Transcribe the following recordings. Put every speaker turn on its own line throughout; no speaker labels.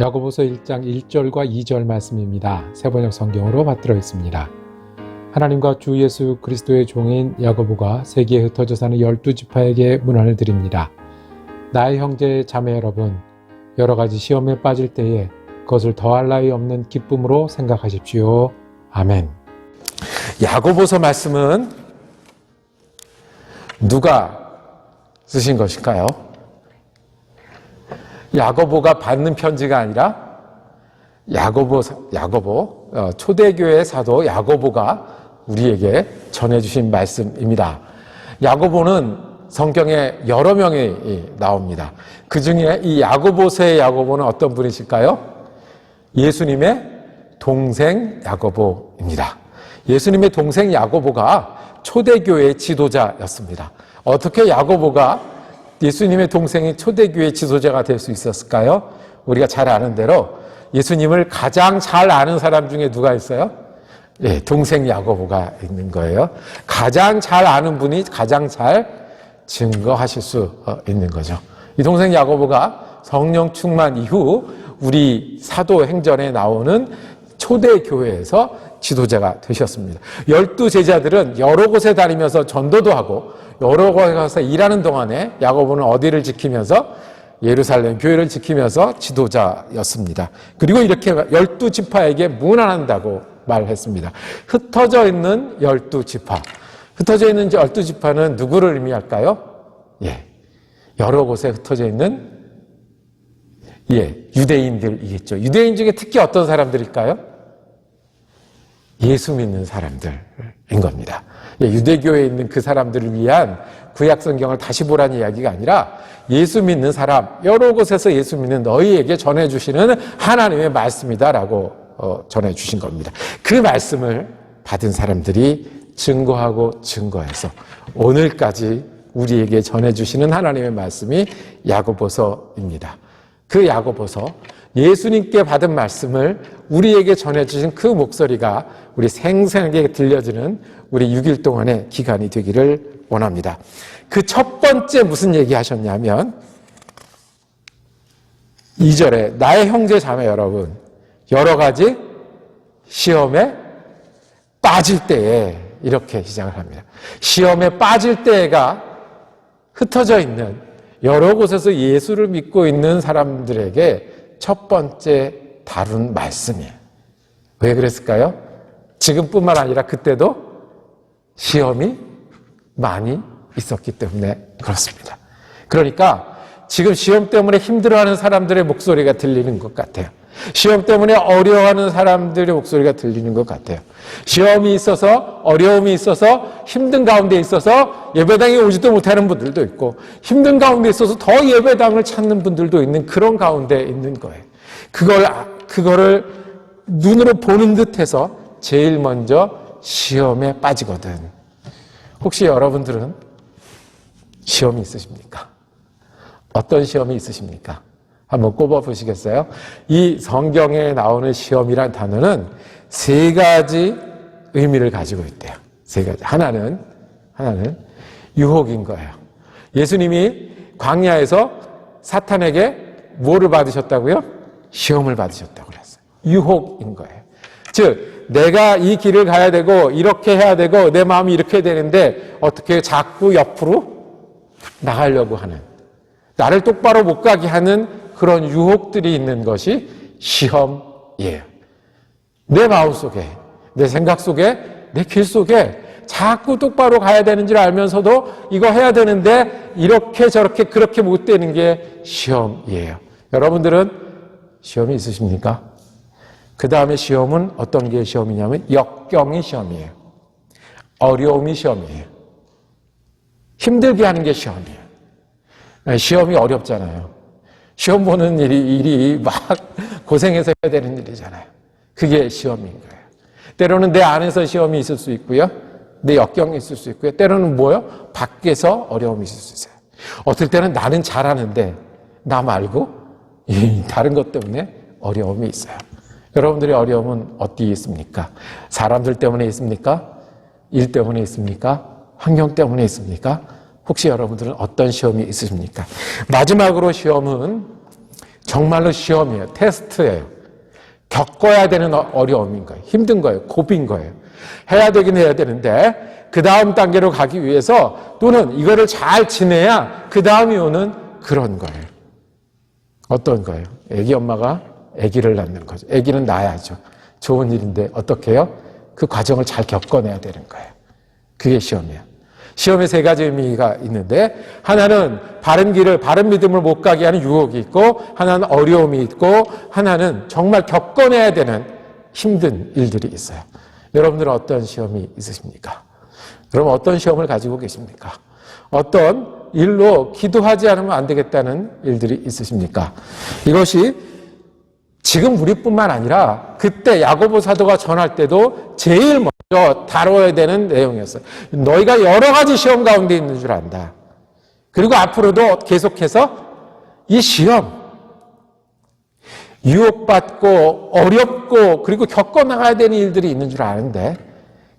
야고보서 1장 1절과 2절 말씀입니다. 새번역 성경으로 받들어 있습니다. 하나님과 주 예수 그리스도의 종인 야고보가 세계에 흩어져 사는 12지파에게 문안을 드립니다. 나의 형제 자매 여러분, 여러 가지 시험에 빠질 때에 그것을 더할 나위 없는 기쁨으로 생각하십시오. 아멘. 야고보서 말씀은 누가 쓰신 것일까요? 야고보가 받는 편지가 아니라 야고보 초대교회 사도 야고보가 우리에게 전해주신 말씀입니다. 야고보는 성경에 여러 명이 나옵니다. 그 중에 이 야고보서의 야고보는 어떤 분이실까요? 예수님의 동생 야고보입니다. 예수님의 동생 야고보가 초대교회의 지도자였습니다. 어떻게 야고보가 예수님의 동생이 초대교회 지도자가 될 수 있었을까요? 우리가 잘 아는 대로 예수님을 가장 잘 아는 사람 중에 누가 있어요? 예, 동생 야고보가 있는 거예요. 가장 잘 아는 분이 가장 잘 증거하실 수 있는 거죠. 이 동생 야고보가 성령 충만 이후 우리 사도행전에 나오는 초대교회에서 지도자가 되셨습니다. 12제자들은 여러 곳에 다니면서 전도도 하고 여러 곳에 가서 일하는 동안에 야고보는 어디를 지키면서 예루살렘 교회를 지키면서 지도자였습니다. 그리고 이렇게 12지파에게 문안한다고 말했습니다. 흩어져 있는 12지파. 흩어져 있는 12지파는 누구를 의미할까요? 예, 여러 곳에 흩어져 있는 유대인들이겠죠. 유대인 중에 특히 어떤 사람들일까요? 예수 믿는 사람들인 겁니다. 유대교에 있는 그 사람들을 위한 구약 성경을 다시 보라는 이야기가 아니라 예수 믿는 사람, 여러 곳에서 예수 믿는 너희에게 전해주시는 하나님의 말씀이다라고 전해주신 겁니다. 그 말씀을 받은 사람들이 증거하고 증거해서 오늘까지 우리에게 전해주시는 하나님의 말씀이 야고보서입니다. 그 야고보서, 예수님께 받은 말씀을 우리에게 전해주신 그 목소리가 우리 생생하게 들려지는 우리 6일 동안의 기간이 되기를 원합니다. 그 첫 번째 무슨 얘기 하셨냐면 2절에 나의 형제 자매 여러분, 여러 가지 시험에 빠질 때에 이렇게 시작을 합니다. 시험에 빠질 때가 흩어져 있는 여러 곳에서 예수를 믿고 있는 사람들에게 첫 번째 다룬 말씀이에요. 왜 그랬을까요? 지금뿐만 아니라 그때도 시험이 많이 있었기 때문에 그렇습니다. 그러니까 지금 시험 때문에 힘들어하는 사람들의 목소리가 들리는 것 같아요. 시험 때문에 어려워하는 사람들의 목소리가 들리는 것 같아요. 시험이 있어서, 어려움이 있어서, 힘든 가운데 있어서 예배당에 오지도 못하는 분들도 있고, 힘든 가운데 있어서 더 예배당을 찾는 분들도 있는 그런 가운데 있는 거예요. 그거를 눈으로 보는 듯해서 제일 먼저 시험에 빠지거든. 혹시 여러분들은 시험이 있으십니까? 어떤 시험이 있으십니까? 한번 꼽아보시겠어요? 이 성경에 나오는 시험이란 단어는 세 가지 의미를 가지고 있대요. 세 가지. 하나는 유혹인 거예요. 예수님이 광야에서 사탄에게 뭐를 받으셨다고요? 시험을 받으셨다고 그랬어요. 유혹인 거예요. 즉, 내가 이 길을 가야 되고 이렇게 해야 되고 내 마음이 이렇게 되는데 어떻게 자꾸 옆으로 나가려고 하는, 나를 똑바로 못 가게 하는 그런 유혹들이 있는 것이 시험이에요. 내 마음 속에, 내 생각 속에, 내 길 속에 자꾸 똑바로 가야 되는 줄 알면서도 이거 해야 되는데 이렇게 저렇게 그렇게 못 되는 게 시험이에요. 여러분들은 시험이 있으십니까? 그 다음에 시험은 어떤 게 시험이냐면 역경이 시험이에요. 어려움이 시험이에요. 힘들게 하는 게 시험이에요. 시험이 어렵잖아요. 시험 보는 일이 막 고생해서 해야 되는 일이잖아요. 그게 시험인 거예요. 때로는 내 안에서 시험이 있을 수 있고요. 내 역경이 있을 수 있고요. 때로는 뭐요? 밖에서 어려움이 있을 수 있어요. 어떨 때는 나는 잘하는데 나 말고 다른 것 때문에 어려움이 있어요. 여러분들의 어려움은 어디에 있습니까? 사람들 때문에 있습니까? 일 때문에 있습니까? 환경 때문에 있습니까? 혹시 여러분들은 어떤 시험이 있으십니까? 마지막으로 시험은 정말로 시험이에요. 테스트예요. 겪어야 되는 어려움인 거예요. 힘든 거예요. 고비인 거예요. 해야 되긴 해야 되는데 그 다음 단계로 가기 위해서 또는 이거를 잘 지내야 그 다음이 오는 그런 거예요. 어떤 거예요? 아기 엄마가 아기를 낳는 거죠. 아기는 낳아야죠. 좋은 일인데 어떻게 해요? 그 과정을 잘 겪어내야 되는 거예요. 그게 시험이에요. 시험에 세 가지 의미가 있는데 하나는 바른 길을, 바른 믿음을 못 가게 하는 유혹이 있고 하나는 어려움이 있고 하나는 정말 겪어내야 되는 힘든 일들이 있어요. 여러분들은 어떤 시험이 있으십니까? 그럼 어떤 시험을 가지고 계십니까? 어떤 일로 기도하지 않으면 안 되겠다는 일들이 있으십니까? 이것이 지금 우리뿐만 아니라 그때 야고보 사도가 전할 때도 제일 먼저 다뤄야 되는 내용이었어요. 너희가 여러 가지 시험 가운데 있는 줄 안다. 그리고 앞으로도 계속해서 이 시험, 유혹받고 어렵고 그리고 겪어나가야 되는 일들이 있는 줄 아는데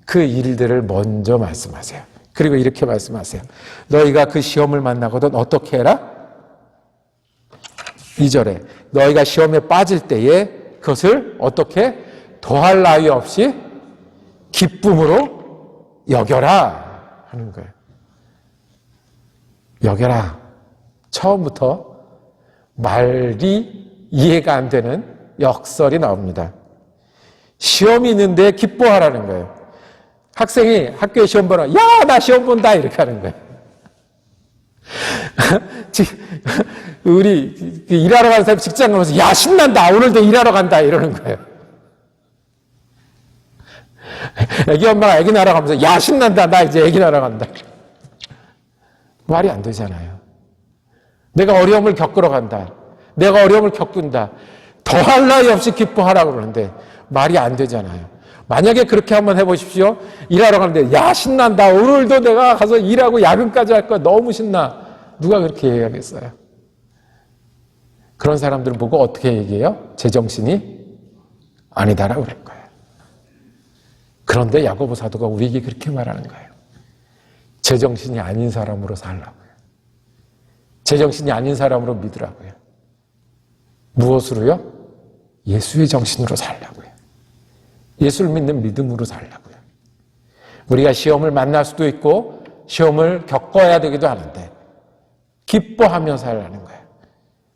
그 일들을 먼저 말씀하세요. 그리고 이렇게 말씀하세요. 너희가 그 시험을 만나거든 어떻게 해라? 2절에 너희가 시험에 빠질 때에 그것을 어떻게 더할 나위 없이 기쁨으로 여겨라 하는 거예요. 여겨라. 처음부터 말이 이해가 안 되는 역설이 나옵니다. 시험이 있는데 기뻐하라는 거예요. 학생이 학교에 시험 보라. 야, 나 시험 본다. 이렇게 하는 거예요. 우리 일하러 가는 사람 직장 가면서 야, 신난다. 오늘도 일하러 간다. 이러는 거예요. 애기 엄마가 애기 낳으러 가면서 야, 신난다. 나 이제 애기 낳으러 간다. 말이 안 되잖아요. 내가 어려움을 겪으러 간다. 내가 어려움을 겪는다. 더할 나위 없이 기뻐하라고 그러는데 말이 안 되잖아요. 만약에 그렇게 한번 해보십시오. 일하러 가는데 야, 신난다. 오늘도 내가 가서 일하고 야근까지 할 거야. 너무 신나. 누가 그렇게 얘기하겠어요? 그런 사람들을 보고 어떻게 얘기해요? 제정신이 아니다라고 그럴 거예요. 그런데 야고보 사도가 우리에게 그렇게 말하는 거예요. 제정신이 아닌 사람으로 살라고요. 제정신이 아닌 사람으로 믿으라고요. 무엇으로요? 예수의 정신으로 살라고요. 예수를 믿는 믿음으로 살라고요. 우리가 시험을 만날 수도 있고 시험을 겪어야 되기도 하는데 기뻐하며 살라는 거예요.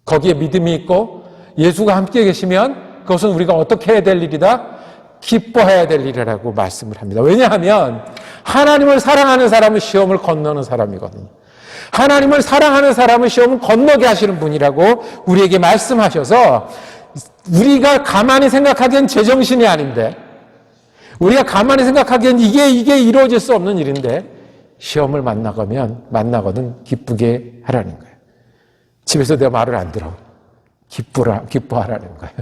거기에 믿음이 있고 예수가 함께 계시면 그것은 우리가 어떻게 해야 될 일이다? 기뻐해야 될 일이라고 말씀을 합니다. 왜냐하면 하나님을 사랑하는 사람은 시험을 건너는 사람이거든요. 하나님을 사랑하는 사람은 시험을 건너게 하시는 분이라고 우리에게 말씀하셔서 우리가 가만히 생각하기엔 제정신이 아닌데 우리가 가만히 생각하기엔 이게 이루어질 수 없는 일인데 시험을 만나거든 기쁘게 하라는 거예요. 집에서 내 말을 안 들어. 기뻐하라는 거예요.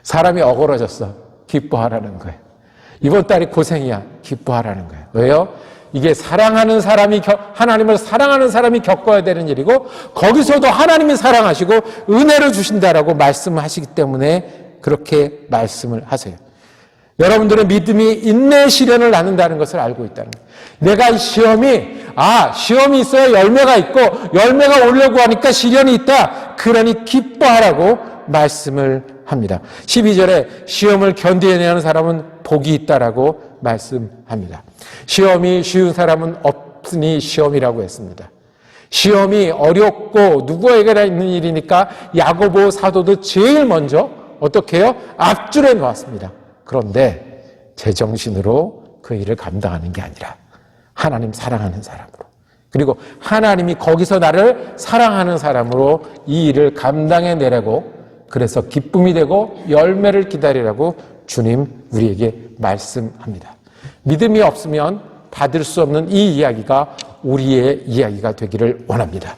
사람이 어그러졌어. 기뻐하라는 거예요. 이번 달이 고생이야. 기뻐하라는 거예요. 왜요? 이게 하나님을 사랑하는 사람이 겪어야 되는 일이고 거기서도 하나님이 사랑하시고 은혜를 주신다라고 말씀하시기 때문에 그렇게 말씀을 하세요. 여러분들의 믿음이 인내 시련을 낳는다는 것을 알고 있다는 거예요. 내가 시험이 있어야 열매가 있고 열매가 오려고 하니까 시련이 있다. 그러니 기뻐하라고 말씀을 합니다. 12절에 시험을 견뎌내는 사람은 복이 있다라고 말씀합니다. 시험이 쉬운 사람은 없으니 시험이라고 했습니다. 시험이 어렵고 누구에게나 있는 일이니까 야고보 사도도 제일 먼저 어떻게 해요? 앞줄에 놓았습니다. 그런데 제정신으로 그 일을 감당하는 게 아니라 하나님 사랑하는 사람으로 그리고 하나님이 거기서 나를 사랑하는 사람으로 이 일을 감당해내라고 그래서 기쁨이 되고 열매를 기다리라고 주님 우리에게 말씀합니다. 믿음이 없으면 받을 수 없는 이 이야기가 우리의 이야기가 되기를 원합니다.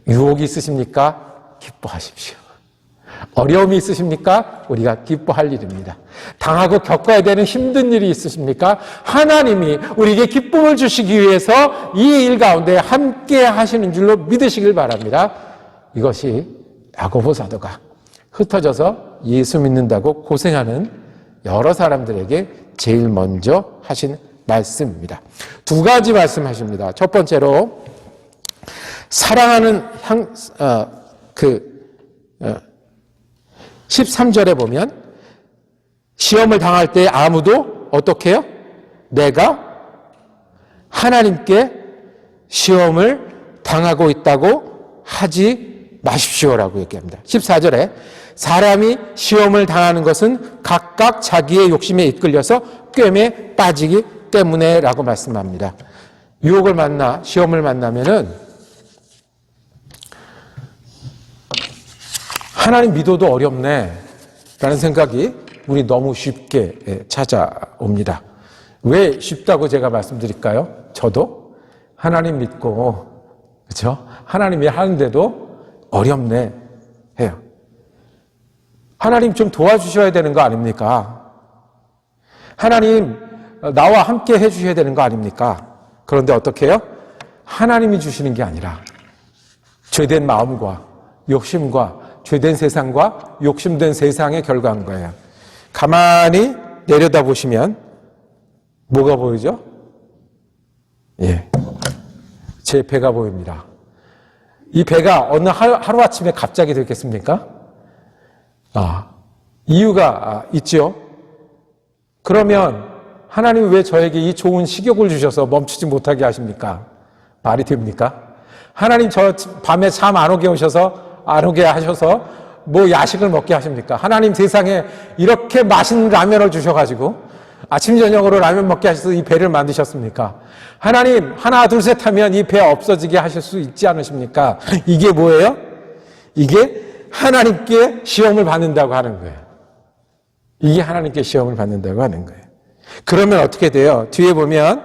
유혹이 있으십니까? 기뻐하십시오. 어려움이 있으십니까? 우리가 기뻐할 일입니다. 당하고 겪어야 되는 힘든 일이 있으십니까? 하나님이 우리에게 기쁨을 주시기 위해서 이 일 가운데 함께 하시는 줄로 믿으시길 바랍니다. 이것이 야고보 사도가 흩어져서 예수 믿는다고 고생하는 여러 사람들에게 제일 먼저 하신 말씀입니다. 두 가지 말씀하십니다. 첫 번째로 사랑하는 13절에 보면 시험을 당할 때 아무도 어떻게 해요? 내가 하나님께 시험을 당하고 있다고 하지 마십시오라고 얘기합니다. 14절에 사람이 시험을 당하는 것은 각각 자기의 욕심에 이끌려서 꿰매 빠지기 때문에 라고 말씀합니다. 유혹을 만나 시험을 만나면은 하나님 믿어도 어렵네 라는 생각이 우리 너무 쉽게 찾아옵니다. 왜 쉽다고 제가 말씀드릴까요? 저도 하나님 믿고 그렇죠? 하나님이 하는데도 어렵네 해요. 하나님 좀 도와주셔야 되는 거 아닙니까? 하나님 나와 함께 해주셔야 되는 거 아닙니까? 그런데 어떻게 해요? 하나님이 주시는 게 아니라 죄된 마음과 욕심과 죄된 세상과 욕심된 세상의 결과인 거예요. 가만히 내려다보시면 뭐가 보이죠? 예, 제 배가 보입니다. 이 배가 어느 하루아침에 갑자기 됐겠습니까? 이유가 있죠. 그러면 하나님이 왜 저에게 이 좋은 식욕을 주셔서 멈추지 못하게 하십니까? 말이 됩니까? 하나님 저 밤에 잠 안 오게 하셔서 뭐 야식을 먹게 하십니까? 하나님 세상에 이렇게 맛있는 라면을 주셔가지고 아침 저녁으로 라면 먹게 하셔서 이 배를 만드셨습니까? 하나님 하나 둘 셋 하면 이 배 없어지게 하실 수 있지 않으십니까? 이게 뭐예요? 이게 하나님께 시험을 받는다고 하는 거예요. 이게 하나님께 시험을 받는다고 하는 거예요. 그러면 어떻게 돼요? 뒤에 보면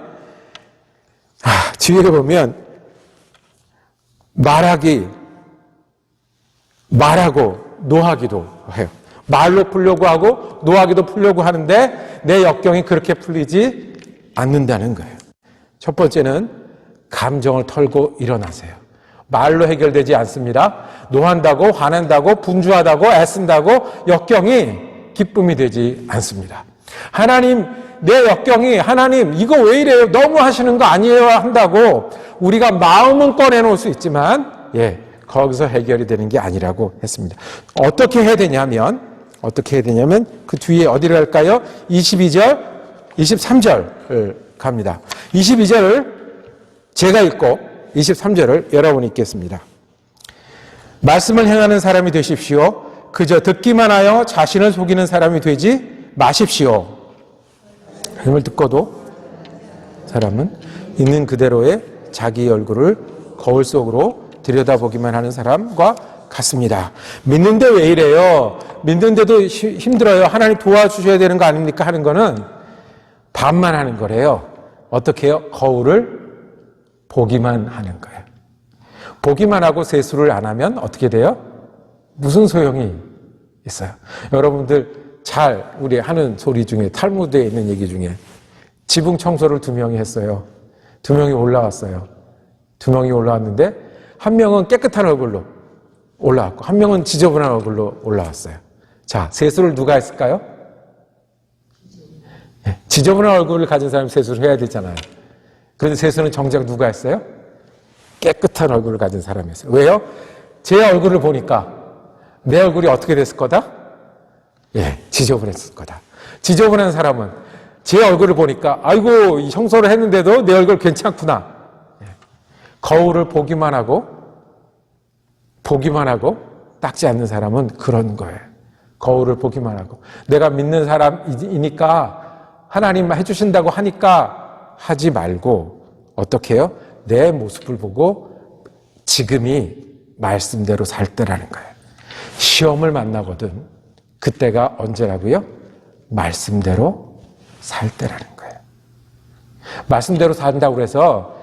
말하고 노하기도 해요. 말로 풀려고 하고 노하기도 풀려고 하는데 내 역경이 그렇게 풀리지 않는다는 거예요. 첫 번째는 감정을 털고 일어나세요. 말로 해결되지 않습니다. 노한다고 화낸다고 분주하다고 애쓴다고 역경이 기쁨이 되지 않습니다. 하나님 내 역경이 하나님 이거 왜 이래요? 너무 하시는 거 아니에요? 한다고 우리가 마음은 꺼내놓을 수 있지만 거기서 해결이 되는 게 아니라고 했습니다. 어떻게 해야 되냐면 그 뒤에 어디를 갈까요? 22절, 23절을 갑니다. 22절을 제가 읽고 23절을 여러분이 읽겠습니다. 말씀을 행하는 사람이 되십시오. 그저 듣기만 하여 자신을 속이는 사람이 되지 마십시오. 말씀을 듣고도 사람은 있는 그대로의 자기 얼굴을 거울 속으로 들여다보기만 하는 사람과 같습니다. 믿는데 왜 이래요? 믿는데도 힘들어요. 하나님 도와주셔야 되는 거 아닙니까? 하는 거는 반만 하는 거래요. 어떻게 해요? 거울을 보기만 하는 거예요. 보기만 하고 세수를 안 하면 어떻게 돼요? 무슨 소용이 있어요? 여러분들 우리 하는 소리 중에 탈무드에 있는 얘기 중에 지붕 청소를 2명이 했어요. 2명이 올라왔어요. 2명이 올라왔는데 한 명은 깨끗한 얼굴로 올라왔고 한 명은 지저분한 얼굴로 올라왔어요. 자, 세수를 누가 했을까요? 지저분한 얼굴을 가진 사람이 세수를 해야 되잖아요. 그런데 세수는 정작 누가 했어요? 깨끗한 얼굴을 가진 사람이 했어요. 왜요? 제 얼굴을 보니까 내 얼굴이 어떻게 됐을 거다? 지저분했을 거다. 지저분한 사람은 제 얼굴을 보니까 아이고 이 청소를 했는데도 내 얼굴 괜찮구나. 거울을 보기만 하고 닦지 않는 사람은 그런 거예요. 거울을 보기만 하고 내가 믿는 사람이니까 하나님만 해주신다고 하니까 하지 말고 어떻게 해요? 내 모습을 보고 지금이 말씀대로 살 때라는 거예요. 시험을 만나거든 그때가 언제라고요? 말씀대로 살 때라는 거예요. 말씀대로 산다고 해서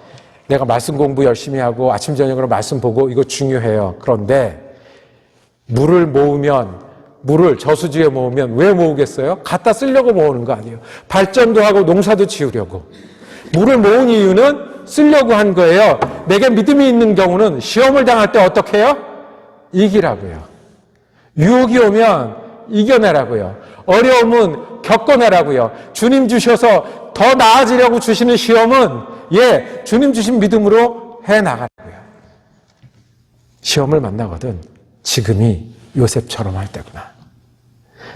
내가 말씀 공부 열심히 하고 아침 저녁으로 말씀 보고 이거 중요해요. 그런데 물을 저수지에 모으면 왜 모으겠어요? 갖다 쓰려고 모으는 거 아니에요. 발전도 하고 농사도 지으려고. 물을 모은 이유는 쓰려고 한 거예요. 내게 믿음이 있는 경우는 시험을 당할 때 어떻게 해요? 이기라고요. 유혹이 오면 이겨내라고요. 어려움은 겪어내라고요. 주님 주셔서 더 나아지려고 주시는 시험은 주님 주신 믿음으로 해나가라고요. 시험을 만나거든 지금이 요셉처럼 할 때구나.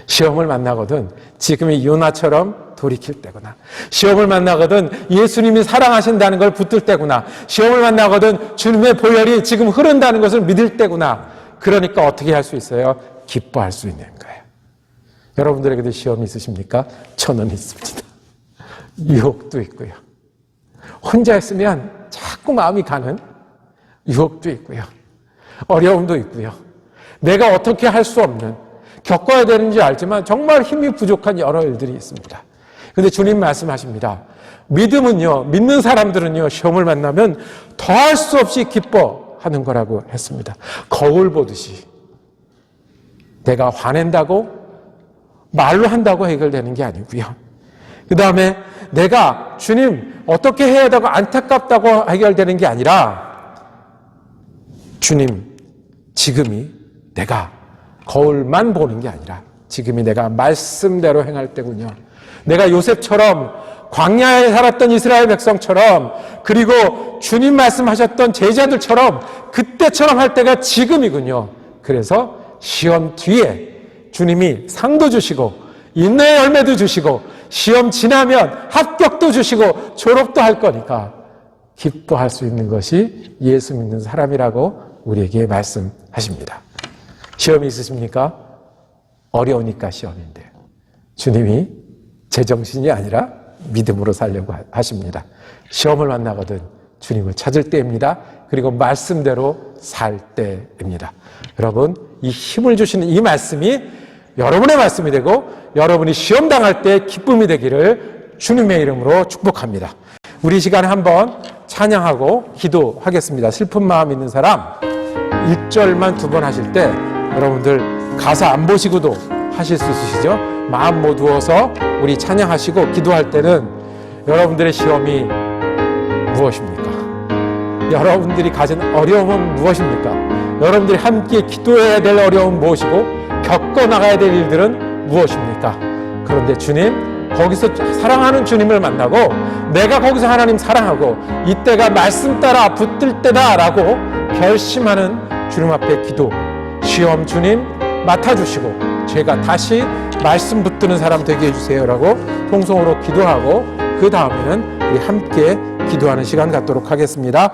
시험을 만나거든 지금의 요나처럼 돌이킬 때구나. 시험을 만나거든 예수님이 사랑하신다는 걸 붙들 때구나. 시험을 만나거든 주님의 보혈이 지금 흐른다는 것을 믿을 때구나. 그러니까 어떻게 할 수 있어요? 기뻐할 수 있는 거예요. 여러분들에게도 시험이 있으십니까? 저는 있습니다. 유혹도 있고요. 혼자 있으면 자꾸 마음이 가는 유혹도 있고요. 어려움도 있고요. 내가 어떻게 할 수 없는, 겪어야 되는지 알지만 정말 힘이 부족한 여러 일들이 있습니다. 그런데 주님 말씀하십니다. 믿음은요, 믿는 사람들은요, 시험을 만나면 더할 수 없이 기뻐하는 거라고 했습니다. 거울 보듯이 내가 화낸다고 말로 한다고 해결되는 게 아니고요. 그 다음에 내가 주님 어떻게 해야 되고 안타깝다고 해결되는 게 아니라 주님 지금이 내가 거울만 보는 게 아니라 지금이 내가 말씀대로 행할 때군요. 내가 요셉처럼 광야에 살았던 이스라엘 백성처럼 그리고 주님 말씀하셨던 제자들처럼 그때처럼 할 때가 지금이군요. 그래서 시험 뒤에 주님이 상도 주시고 인내의 열매도 주시고 시험 지나면 합격도 주시고 졸업도 할 거니까 기뻐할 수 있는 것이 예수 믿는 사람이라고 우리에게 말씀하십니다. 시험이 있으십니까? 어려우니까 시험인데 주님이 제정신이 아니라 믿음으로 살려고 하십니다. 시험을 만나거든 주님을 찾을 때입니다. 그리고 말씀대로 살 때입니다. 여러분, 이 힘을 주시는 이 말씀이 여러분의 말씀이 되고 여러분이 시험 당할 때 기쁨이 되기를 주님의 이름으로 축복합니다. 우리 시간에 한번 찬양하고 기도하겠습니다. 슬픈 마음 있는 사람 1절만 2번 하실 때 여러분들 가사 안 보시고도 하실 수 있으시죠? 마음 모두어서 우리 찬양하시고 기도할 때는 여러분들의 시험이 무엇입니까? 여러분들이 가진 어려움은 무엇입니까? 여러분들이 함께 기도해야 될 어려움은 무엇이고 겪어나가야 될 일들은 무엇입니까? 그런데 주님, 거기서 사랑하는 주님을 만나고 내가 거기서 하나님 사랑하고 이때가 말씀 따라 붙들 때다라고 결심하는 주님 앞에 기도, 시험 주님 맡아주시고 제가 다시 말씀 붙드는 사람 되게 해주세요라고 통성으로 기도하고 그 다음에는 우리 함께 기도하는 시간 갖도록 하겠습니다.